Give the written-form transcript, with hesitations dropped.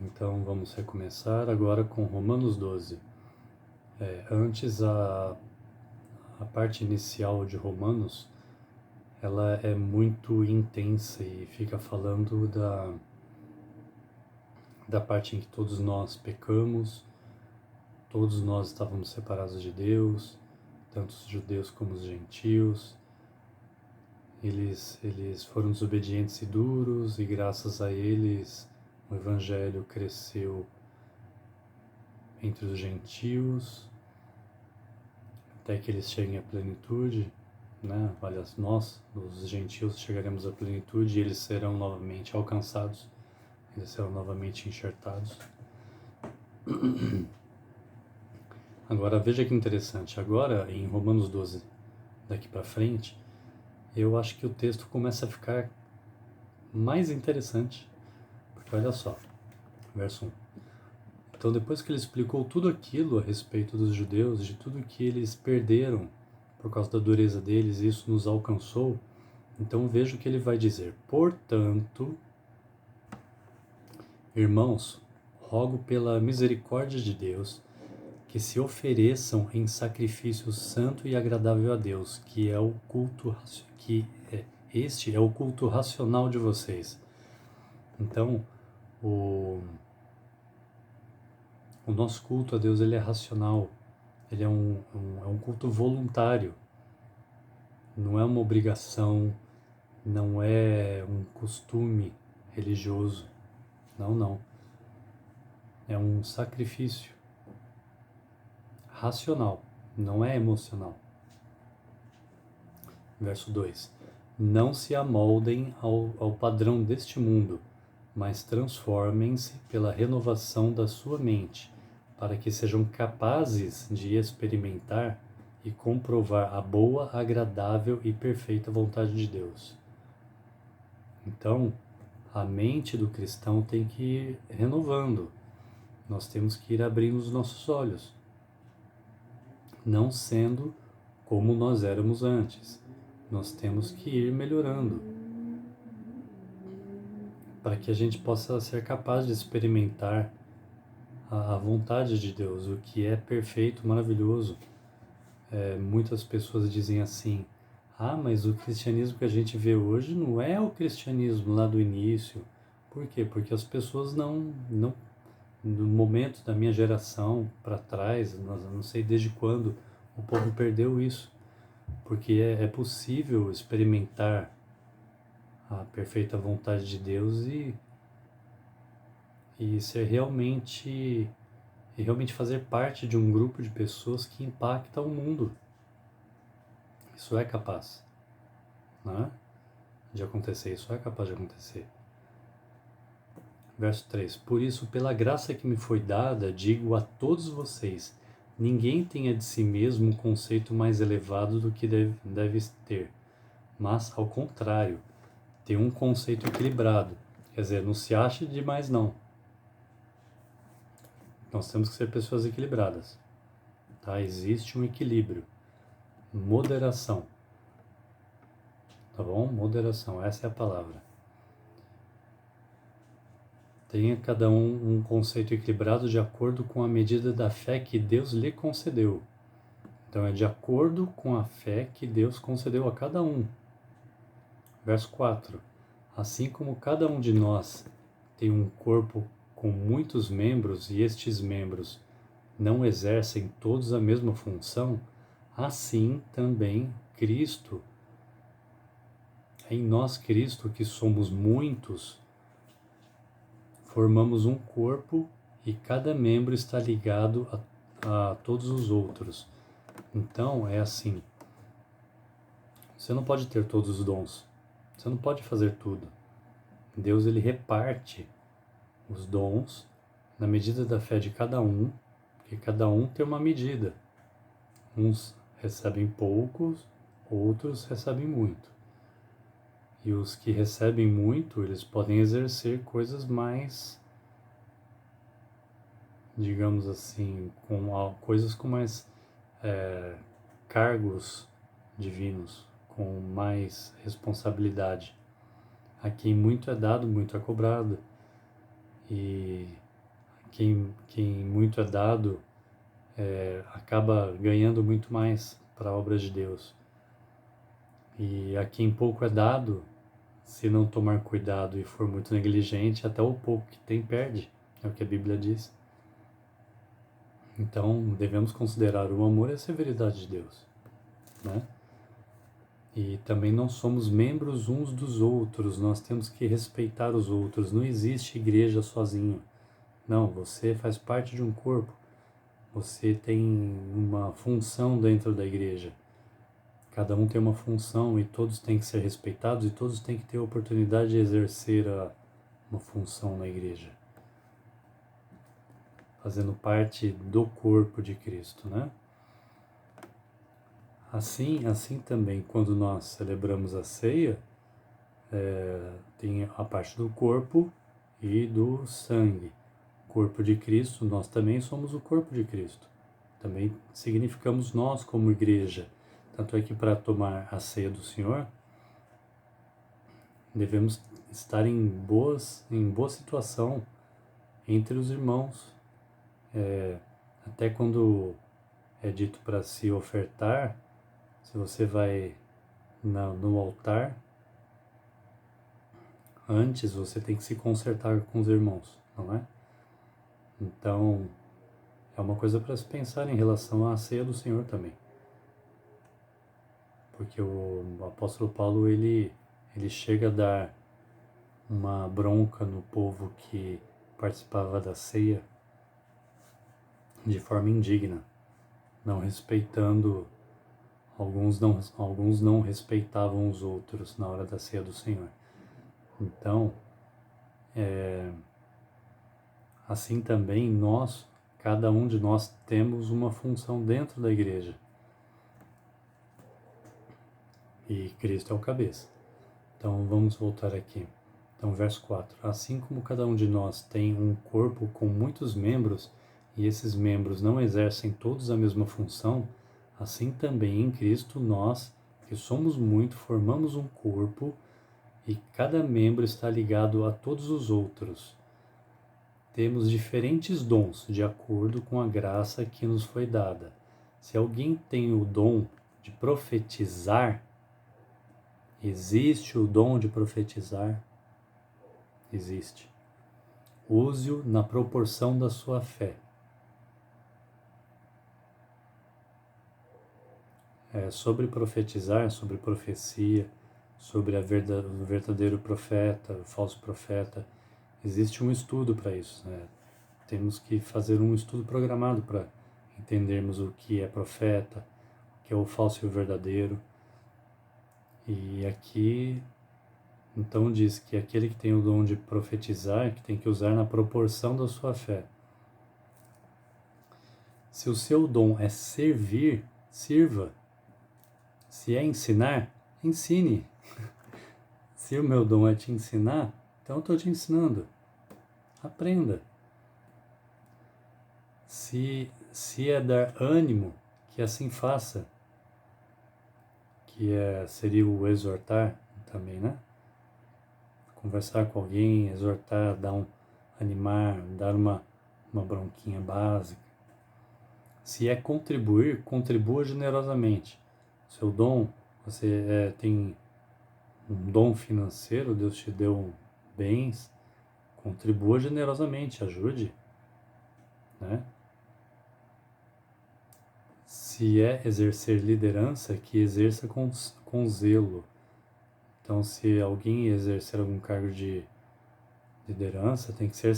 Então vamos recomeçar agora com Romanos 12. Antes a parte inicial de Romanos, ela é muito intensa e fica falando da parte em que todos nós pecamos, todos nós estávamos separados de Deus, tanto os judeus como os gentios. Eles foram desobedientes e duros, e graças a eles o Evangelho cresceu entre os gentios, até que eles cheguem à plenitude, né? Olha, nós, os gentios, chegaremos à plenitude e eles serão novamente alcançados, eles serão novamente enxertados. Agora, veja que interessante, agora em Romanos 12, daqui para frente, eu acho que o texto começa a ficar mais interessante, porque olha só, verso 1. Então, depois que ele explicou tudo aquilo a respeito dos judeus, de tudo que eles perderam por causa da dureza deles, e isso nos alcançou, então veja o que ele vai dizer. Portanto, irmãos, rogo pela misericórdia de Deus que se ofereçam em sacrifício santo e agradável a Deus, que é o culto este é o culto racional de vocês. Então, o nosso culto a Deus, ele é racional, ele é um culto voluntário, não é uma obrigação, não é um costume religioso, não. É um sacrifício racional, não é emocional. Verso 2. Não se amoldem ao padrão deste mundo, mas transformem-se pela renovação da sua mente, para que sejam capazes de experimentar e comprovar a boa, agradável e perfeita vontade de Deus. Então, a mente do cristão tem que ir renovando. Nós temos que ir abrindo os nossos olhos, não sendo como nós éramos antes. Nós temos que ir melhorando para que a gente possa ser capaz de experimentar a vontade de Deus, o que é perfeito, maravilhoso. Muitas pessoas dizem assim: ah, mas o cristianismo que a gente vê hoje não é o cristianismo lá do início. Por quê? Porque as pessoas não no momento da minha geração para trás, não sei desde quando, o povo perdeu isso. Porque é possível experimentar a perfeita vontade de Deus e ser realmente fazer parte de um grupo de pessoas que impacta o mundo. Isso é capaz, né, de acontecer, isso é capaz de acontecer. Verso 3. Por isso, pela graça que me foi dada, digo a todos vocês, ninguém tenha de si mesmo um conceito mais elevado do que deve ter, mas, ao contrário, tenha um conceito equilibrado. Quer dizer, não se ache demais não. Nós temos que ser pessoas equilibradas. Tá? Existe um equilíbrio. Moderação. Tá bom? Moderação, essa é a palavra. Tenha cada um conceito equilibrado de acordo com a medida da fé que Deus lhe concedeu. Então é de acordo com a fé que Deus concedeu a cada um. Verso 4. Assim como cada um de nós tem um corpo com muitos membros e estes membros não exercem todos a mesma função, assim também Cristo, em nós Cristo, que somos muitos, formamos um corpo e cada membro está ligado a todos os outros. Então é assim, você não pode ter todos os dons, você não pode fazer tudo. Deus, ele reparte os dons na medida da fé de cada um, porque cada um tem uma medida. Uns recebem poucos, outros recebem muito. E os que recebem muito, eles podem exercer coisas mais, digamos assim, coisas com mais cargos divinos, com mais responsabilidade. A quem muito é dado, muito é cobrado. E quem muito é dado acaba ganhando muito mais para a obra de Deus. E a quem pouco é dado, se não tomar cuidado e for muito negligente, até o pouco que tem perde, é o que a Bíblia diz. Então, devemos considerar o amor e a severidade de Deus, né? E também não somos membros uns dos outros, nós temos que respeitar os outros. Não existe igreja sozinho. Não, você faz parte de um corpo. Você tem uma função dentro da igreja. Cada um tem uma função e todos têm que ser respeitados e todos têm que ter a oportunidade de exercer uma função na igreja, fazendo parte do corpo de Cristo, né? Assim também, quando nós celebramos a ceia, tem a parte do corpo e do sangue. Corpo de Cristo, nós também somos o corpo de Cristo. Também significamos nós como igreja. Tanto é que para tomar a ceia do Senhor, devemos estar em boa situação entre os irmãos. Até quando é dito para se ofertar, se você vai no altar, antes você tem que se consertar com os irmãos, não é? Então, é uma coisa para se pensar em relação à ceia do Senhor também. Porque o apóstolo Paulo, ele chega a dar uma bronca no povo que participava da ceia de forma indigna, não respeitando, alguns não respeitavam os outros na hora da ceia do Senhor. Então, assim também nós, cada um de nós temos uma função dentro da igreja. E Cristo é o cabeça. Então vamos voltar aqui. Então verso 4. Assim como cada um de nós tem um corpo com muitos membros, e esses membros não exercem todos a mesma função, assim também em Cristo nós, que somos muito, formamos um corpo, e cada membro está ligado a todos os outros. Temos diferentes dons, de acordo com a graça que nos foi dada. Se alguém tem o dom de profetizar, existe o dom de profetizar? Existe. Use-o na proporção da sua fé. Sobre profetizar, sobre profecia, sobre o verdadeiro profeta, o falso profeta, existe um estudo para isso, né? Temos que fazer um estudo programado para entendermos o que é profeta, o que é o falso e o verdadeiro. E aqui, então, diz que aquele que tem o dom de profetizar, que tem que usar na proporção da sua fé. Se o seu dom é servir, sirva. Se é ensinar, ensine. Se o meu dom é te ensinar, então eu estou te ensinando. Aprenda. Se é dar ânimo, que assim faça. Que seria o exortar também, né? Conversar com alguém, exortar, animar, dar uma bronquinha básica. Se é contribuir, contribua generosamente. Seu dom, você tem um dom financeiro, Deus te deu bens, contribua generosamente, ajude, né? Se é exercer liderança, que exerça com zelo. Então, se alguém exercer algum cargo de liderança, tem que ser